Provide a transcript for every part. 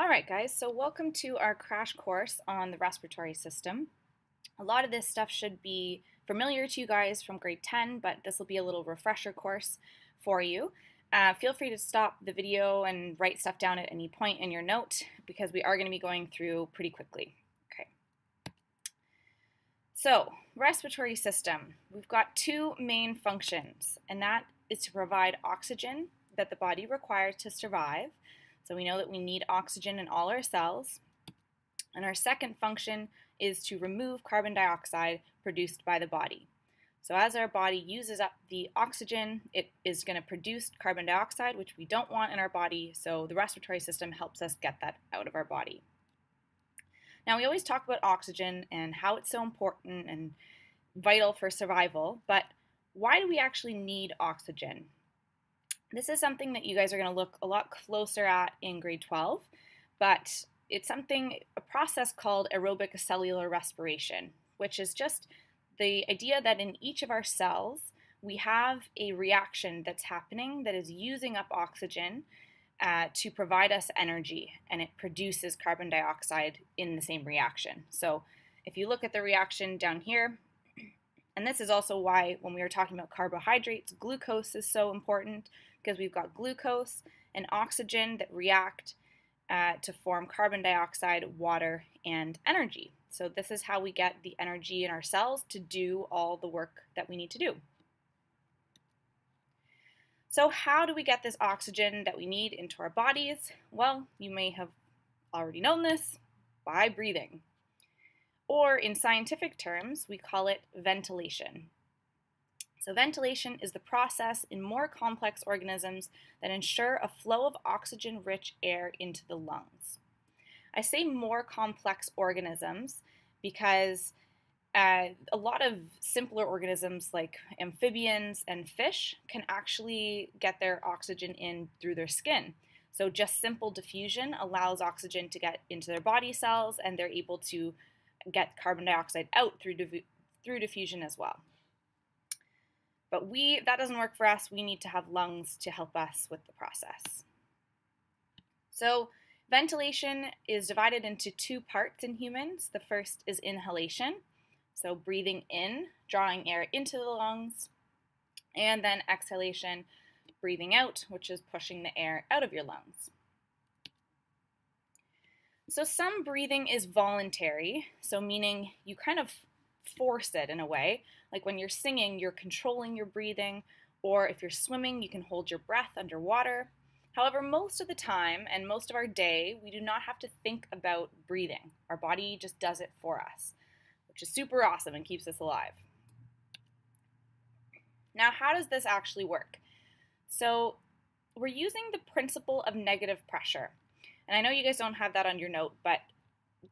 Alright guys, so welcome to our crash course on the respiratory system. A lot of this stuff should be familiar to you guys from grade 10, but this will be a little refresher course for you. Feel free to stop the video and write stuff down at any point in your note because we are going to be going through pretty quickly. Okay. So, respiratory system. We've got two main functions, and that is to provide oxygen that the body requires to survive. So we know that we need oxygen in all our cells. And our second function is to remove carbon dioxide produced by the body. So as our body uses up the oxygen, it is going to produce carbon dioxide, which we don't want in our body, so the respiratory system helps us get that out of our body. Now, we always talk about oxygen and how it's so important and vital for survival, but why do we actually need oxygen? This is something that you guys are going to look a lot closer at in grade 12, but it's a process called aerobic cellular respiration, which is just the idea that in each of our cells, we have a reaction that's happening that is using up oxygen to provide us energy, and it produces carbon dioxide in the same reaction. So if you look at the reaction down here, and this is also why when we were talking about carbohydrates, glucose is so important, because we've got glucose and oxygen that react to form carbon dioxide, water, and energy. So this is how we get the energy in our cells to do all the work that we need to do. So how do we get this oxygen that we need into our bodies? Well, you may have already known this, by breathing. Or in scientific terms, we call it ventilation. So ventilation is the process in more complex organisms that ensure a flow of oxygen-rich air into the lungs. I say more complex organisms because a lot of simpler organisms like amphibians and fish can actually get their oxygen in through their skin. So just simple diffusion allows oxygen to get into their body cells, and they're able to get carbon dioxide out through diffusion as well. But that doesn't work for us. We need to have lungs to help us with the process. So ventilation is divided into two parts in humans. The first is inhalation, so breathing in, drawing air into the lungs, and then exhalation, breathing out, which is pushing the air out of your lungs. So some breathing is voluntary, so meaning you kind of force it in a way. Like when you're singing, you're controlling your breathing, or if you're swimming, you can hold your breath underwater. However, most of the time and most of our day, we do not have to think about breathing. Our body just does it for us, which is super awesome and keeps us alive. Now, how does this actually work? So we're using the principle of negative pressure. And I know you guys don't have that on your note, but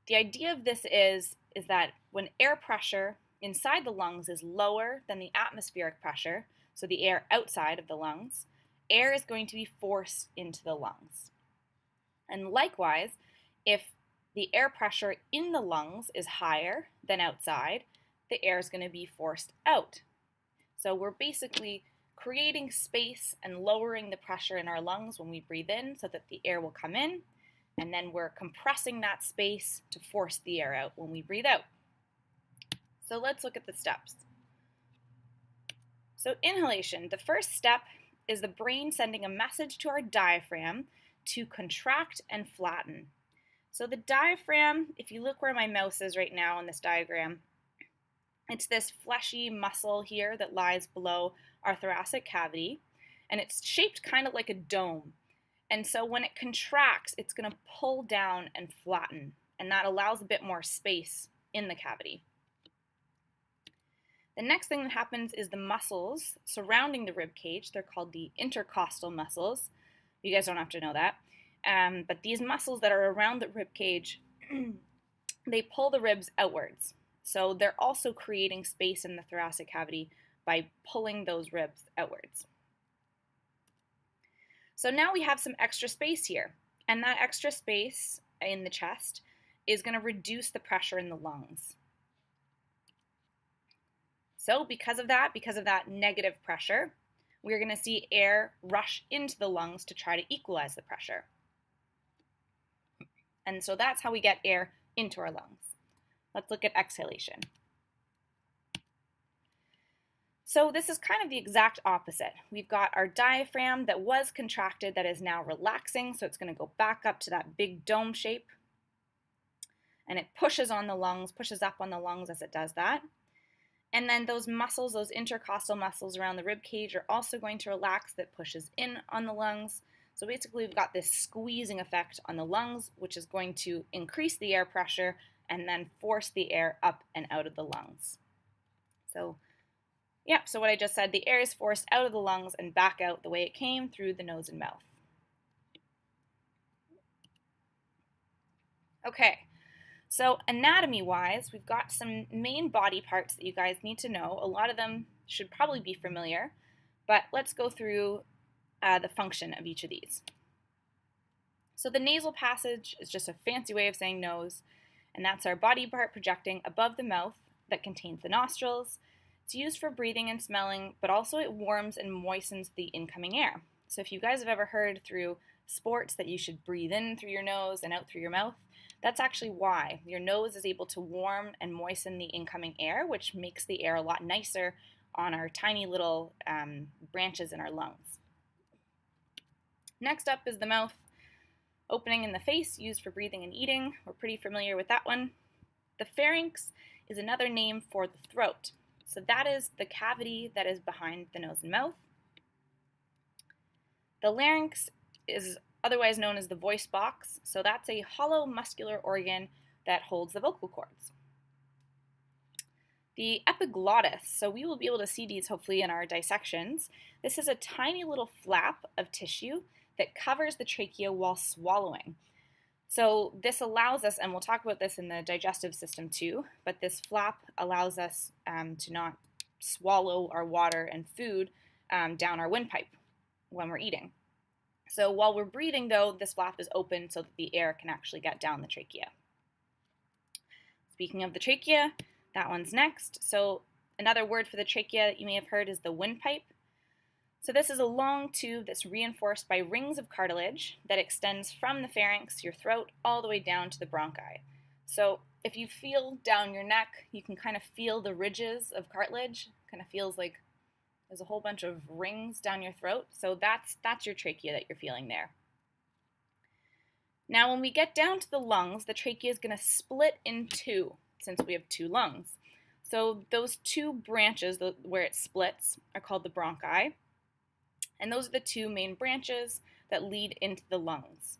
the idea of this is that when air pressure inside the lungs is lower than the atmospheric pressure, so the air outside of the lungs, air is going to be forced into the lungs. And likewise, if the air pressure in the lungs is higher than outside, the air is going to be forced out. So we're basically creating space and lowering the pressure in our lungs when we breathe in so that the air will come in, and then we're compressing that space to force the air out when we breathe out. So let's look at the steps. So inhalation, the first step is the brain sending a message to our diaphragm to contract and flatten. So the diaphragm, if you look where my mouse is right now in this diagram, it's this fleshy muscle here that lies below our thoracic cavity, and it's shaped kind of like a dome. And so when it contracts, it's going to pull down and flatten, and that allows a bit more space in the cavity. The next thing that happens is the muscles surrounding the rib cage. They're called the intercostal muscles. You guys don't have to know that. But these muscles that are around the rib cage, they pull the ribs outwards. So they're also creating space in the thoracic cavity by pulling those ribs outwards. So now we have some extra space here, and that extra space in the chest is going to reduce the pressure in the lungs. So because of that negative pressure, we're going to see air rush into the lungs to try to equalize the pressure. And so that's how we get air into our lungs. Let's look at exhalation. So this is kind of the exact opposite. We've got our diaphragm that was contracted that is now relaxing, so it's going to go back up to that big dome shape. And it pushes on the lungs, pushes up on the lungs as it does that. And then those muscles, those intercostal muscles around the rib cage are also going to relax, that pushes in on the lungs. So basically we've got this squeezing effect on the lungs, which is going to increase the air pressure and then force the air up and out of the lungs. So what I just said, the air is forced out of the lungs and back out the way it came, through the nose and mouth. Okay, so anatomy-wise, we've got some main body parts that you guys need to know. A lot of them should probably be familiar, but let's go through the function of each of these. So the nasal passage is just a fancy way of saying nose, and that's our body part projecting above the mouth that contains the nostrils. It's used for breathing and smelling, but also it warms and moistens the incoming air. So if you guys have ever heard through sports that you should breathe in through your nose and out through your mouth, that's actually why. Your nose is able to warm and moisten the incoming air, which makes the air a lot nicer on our tiny little branches in our lungs. Next up is the mouth. Opening in the face, used for breathing and eating. We're pretty familiar with that one. The pharynx is another name for the throat. So that is the cavity that is behind the nose and mouth. The larynx is otherwise known as the voice box. So that's a hollow muscular organ that holds the vocal cords. The epiglottis, so we will be able to see these hopefully in our dissections. This is a tiny little flap of tissue that covers the trachea while swallowing. So this allows us, and we'll talk about this in the digestive system too, but this flap allows us to not swallow our water and food down our windpipe when we're eating. So while we're breathing though, this flap is open so that the air can actually get down the trachea. Speaking of the trachea, that one's next. So another word for the trachea that you may have heard is the windpipe. So this is a long tube that's reinforced by rings of cartilage that extends from the pharynx, your throat, all the way down to the bronchi. So if you feel down your neck, you can kind of feel the ridges of cartilage. Kind of feels like there's a whole bunch of rings down your throat. So that's your trachea that you're feeling there. Now when we get down to the lungs, the trachea is going to split in two, since we have two lungs. So those two branches where it splits are called the bronchi. And those are the two main branches that lead into the lungs.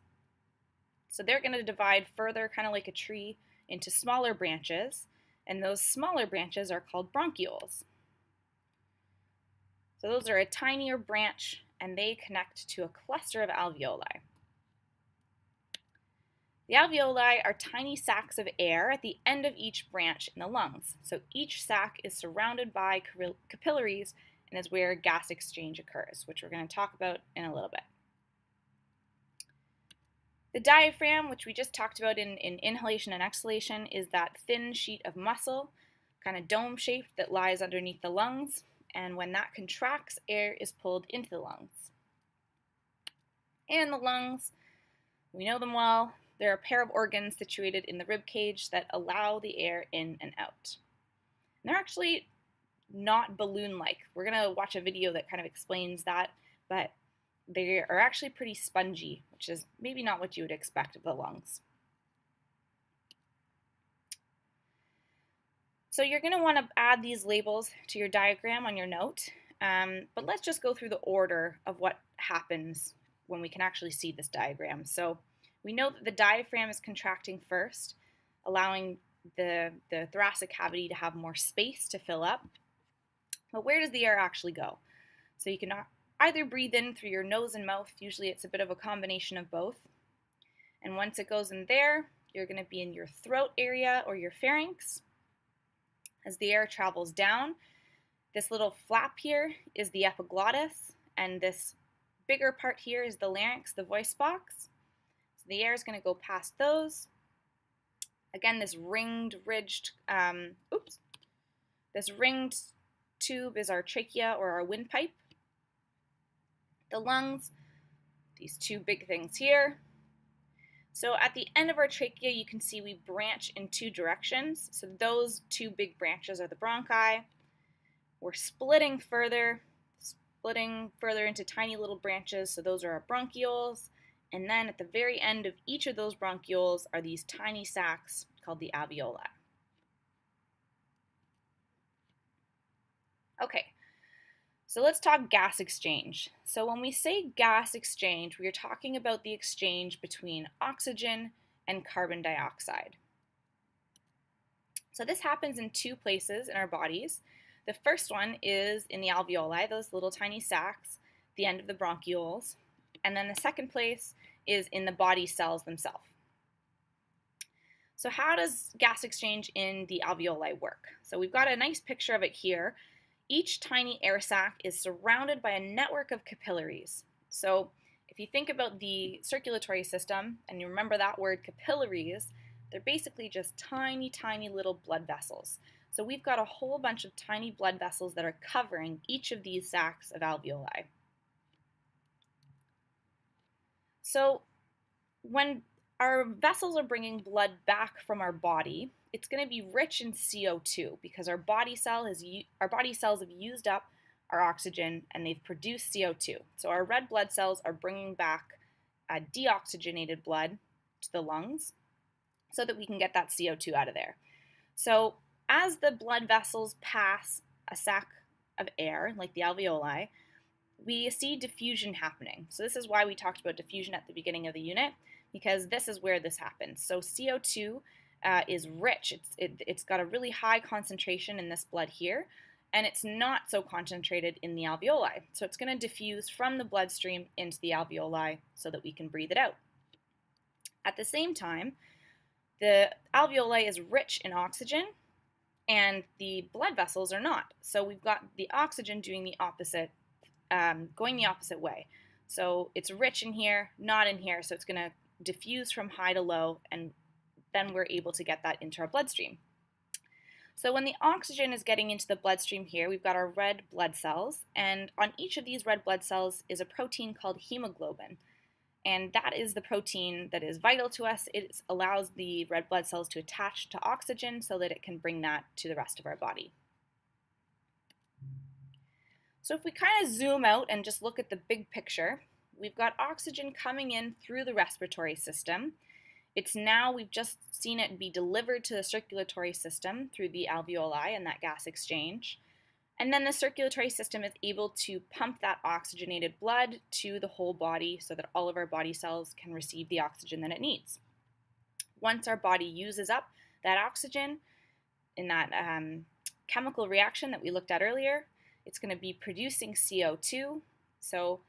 So they're going to divide further, kind of like a tree, into smaller branches, and those smaller branches are called bronchioles. So those are a tinier branch, and they connect to a cluster of alveoli. The alveoli are tiny sacs of air at the end of each branch in the lungs. So each sac is surrounded by capillaries and is where gas exchange occurs, which we're going to talk about in a little bit. The diaphragm, which we just talked about in inhalation and exhalation, is that thin sheet of muscle, kind of dome-shaped, that lies underneath the lungs, and when that contracts, air is pulled into the lungs. And the lungs, we know them well. They're a pair of organs situated in the rib cage that allow the air in and out. And they're actually not balloon-like. We're going to watch a video that kind of explains that, but they are actually pretty spongy, which is maybe not what you would expect of the lungs. So you're going to want to add these labels to your diagram on your note, but let's just go through the order of what happens when we can actually see this diagram. So we know that the diaphragm is contracting first, allowing the thoracic cavity to have more space to fill up. But where does the air actually go? So you can either breathe in through your nose and mouth. Usually it's a bit of a combination of both. And once it goes in there, you're going to be in your throat area or your pharynx. As the air travels down, this little flap here is the epiglottis, and this bigger part here is the larynx, the voice box. So the air is going to go past those. Again, this ringed tube is our trachea or our windpipe. The lungs, these two big things here. So at the end of our trachea, you can see we branch in two directions. So those two big branches are the bronchi. We're splitting further into tiny little branches. So those are our bronchioles. And then at the very end of each of those bronchioles are these tiny sacs called the alveoli. Okay, so let's talk gas exchange. So when we say gas exchange, we are talking about the exchange between oxygen and carbon dioxide. So this happens in two places in our bodies. The first one is in the alveoli, those little tiny sacs, the end of the bronchioles. And then the second place is in the body cells themselves. So how does gas exchange in the alveoli work? So we've got a nice picture of it here. Each tiny air sac is surrounded by a network of capillaries. So if you think about the circulatory system, and you remember that word capillaries, they're basically just tiny, tiny little blood vessels. So we've got a whole bunch of tiny blood vessels that are covering each of these sacs of alveoli. So when our vessels are bringing blood back from our body, it's going to be rich in CO2 because our body cells have used up our oxygen and they've produced CO2. So our red blood cells are bringing back deoxygenated blood to the lungs so that we can get that CO2 out of there. So as the blood vessels pass a sac of air, like the alveoli, we see diffusion happening. So this is why we talked about diffusion at the beginning of the unit, because this is where this happens. So CO2 is rich. It's got a really high concentration in this blood here, and it's not so concentrated in the alveoli. So it's going to diffuse from the bloodstream into the alveoli so that we can breathe it out. At the same time, the alveoli is rich in oxygen, and the blood vessels are not. So we've got the oxygen doing the opposite, going the opposite way. So it's rich in here, not in here, so it's going to diffuse from high to low, and then we're able to get that into our bloodstream. So when the oxygen is getting into the bloodstream here, we've got our red blood cells, and on each of these red blood cells is a protein called hemoglobin. And that is the protein that is vital to us. It allows the red blood cells to attach to oxygen so that it can bring that to the rest of our body. So if we kind of zoom out and just look at the big picture, we've got oxygen coming in through the respiratory system. We've just seen it be delivered to the circulatory system through the alveoli and that gas exchange. And then the circulatory system is able to pump that oxygenated blood to the whole body so that all of our body cells can receive the oxygen that it needs. Once our body uses up that oxygen in that chemical reaction that we looked at earlier, it's going to be producing CO2. So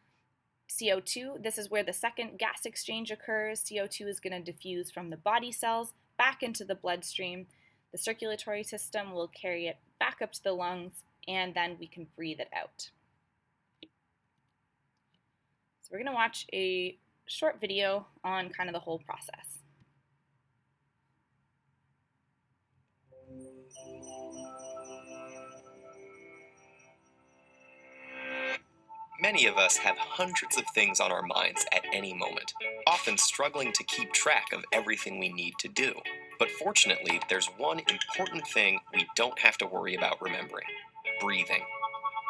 CO2, this is where the second gas exchange occurs. CO2 is going to diffuse from the body cells back into the bloodstream. The circulatory system will carry it back up to the lungs, and then we can breathe it out. So we're going to watch a short video on kind of the whole process. Many of us have hundreds of things on our minds at any moment, often struggling to keep track of everything we need to do. But fortunately, there's one important thing we don't have to worry about remembering: breathing.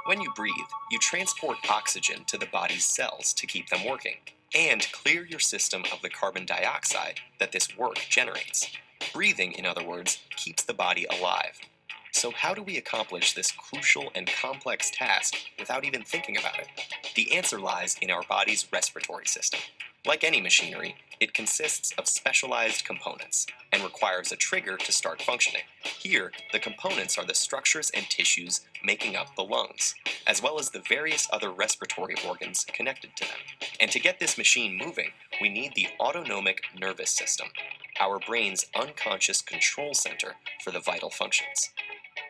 When you breathe, you transport oxygen to the body's cells to keep them working, and clear your system of the carbon dioxide that this work generates. Breathing, in other words, keeps the body alive. So how do we accomplish this crucial and complex task without even thinking about it? The answer lies in our body's respiratory system. Like any machinery, it consists of specialized components and requires a trigger to start functioning. Here, the components are the structures and tissues making up the lungs, as well as the various other respiratory organs connected to them. And to get this machine moving, we need the autonomic nervous system, our brain's unconscious control center for the vital functions.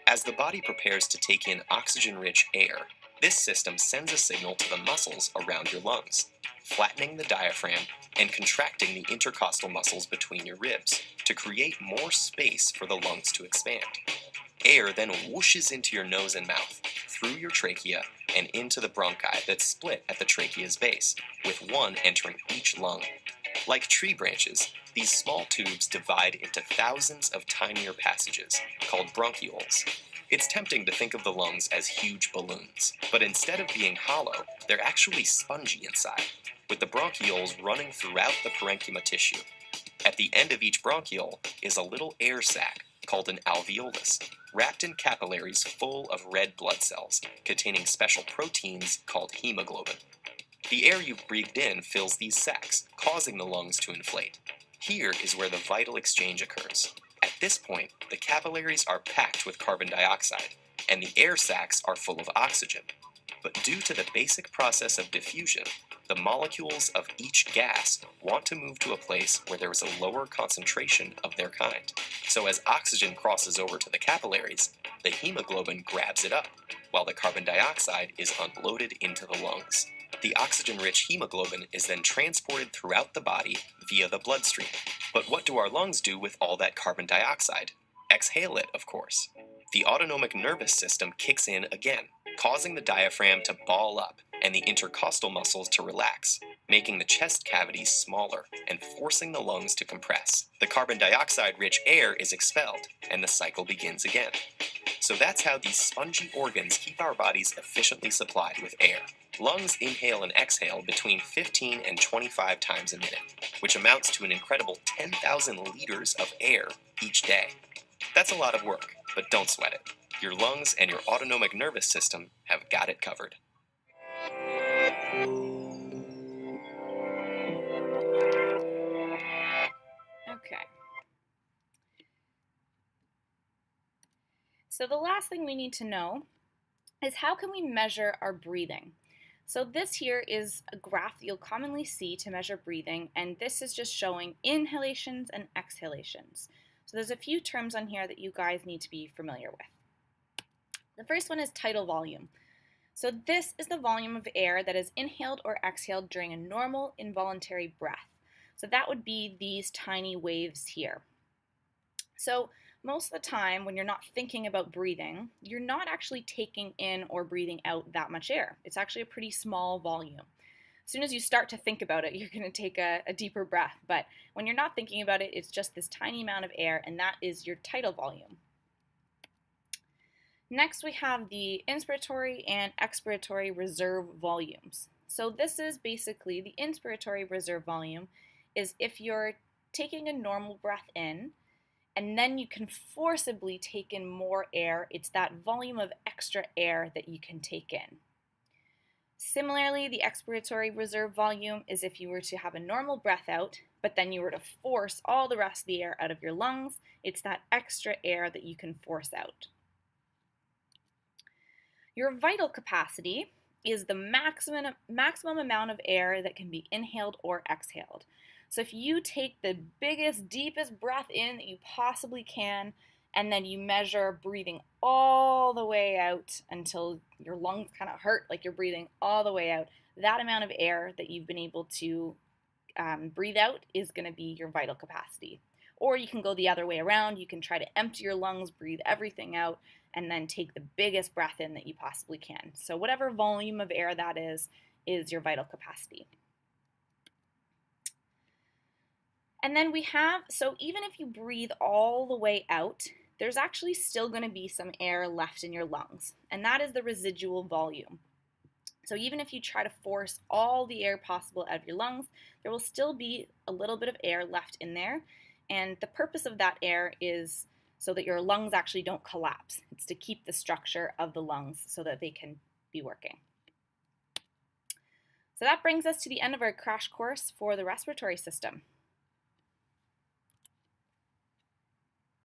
As the body prepares to take in oxygen-rich air, this system sends a signal to the muscles around your lungs, flattening the diaphragm and contracting the intercostal muscles between your ribs to create more space for the lungs to expand. Air then whooshes into your nose and mouth, through your trachea, and into the bronchi that split at the trachea's base, with one entering each lung. Like tree branches, these small tubes divide into thousands of tinier passages, called bronchioles. It's tempting to think of the lungs as huge balloons, but instead of being hollow, they're actually spongy inside, with the bronchioles running throughout the parenchyma tissue. At the end of each bronchiole is a little air sac called an alveolus, wrapped in capillaries full of red blood cells containing special proteins called hemoglobin. The air you've breathed in fills these sacs, causing the lungs to inflate. Here is where the vital exchange occurs. At this point, the capillaries are packed with carbon dioxide, and the air sacs are full of oxygen. But due to the basic process of diffusion, the molecules of each gas want to move to a place where there is a lower concentration of their kind. So as oxygen crosses over to the capillaries, the hemoglobin grabs it up, while the carbon dioxide is unloaded into the lungs. The oxygen-rich hemoglobin is then transported throughout the body via the bloodstream. But what do our lungs do with all that carbon dioxide? Exhale it, of course. The autonomic nervous system kicks in again, causing the diaphragm to ball up and the intercostal muscles to relax, making the chest cavities smaller and forcing the lungs to compress. The carbon dioxide-rich air is expelled, and the cycle begins again. So that's how these spongy organs keep our bodies efficiently supplied with air. Lungs inhale and exhale between 15 and 25 times a minute, which amounts to an incredible 10,000 liters of air each day. That's a lot of work, but don't sweat it. Your lungs and your autonomic nervous system have got it covered. Okay. So the last thing we need to know is how can we measure our breathing? So this here is a graph that you'll commonly see to measure breathing, and this is just showing inhalations and exhalations. So there's a few terms on here that you guys need to be familiar with. The first one is tidal volume. So this is the volume of air that is inhaled or exhaled during a normal involuntary breath. So that would be these tiny waves here. So most of the time when you're not thinking about breathing, you're not actually taking in or breathing out that much air. It's actually a pretty small volume. As soon as you start to think about it, you're going to take a deeper breath. But when you're not thinking about it, it's just this tiny amount of air, and that is your tidal volume. Next, we have the inspiratory and expiratory reserve volumes. So this is basically the inspiratory reserve volume is if you're taking a normal breath in, and then you can forcibly take in more air. It's that volume of extra air that you can take in. Similarly, the expiratory reserve volume is if you were to have a normal breath out, but then you were to force all the rest of the air out of your lungs. It's that extra air that you can force out. Your vital capacity is the maximum amount of air that can be inhaled or exhaled. So if you take the biggest, deepest breath in that you possibly can, and then you measure breathing all the way out until your lungs kind of hurt, like you're breathing all the way out, that amount of air that you've been able to breathe out is going to be your vital capacity. Or you can go the other way around. You can try to empty your lungs, breathe everything out, and then take the biggest breath in that you possibly can. So whatever volume of air that is your vital capacity. And then we have, so even if you breathe all the way out, there's actually still going to be some air left in your lungs, and that is the residual volume. So even if you try to force all the air possible out of your lungs, there will still be a little bit of air left in there, and the purpose of that air is so that your lungs actually don't collapse. It's to keep the structure of the lungs so that they can be working. So that brings us to the end of our crash course for the respiratory system.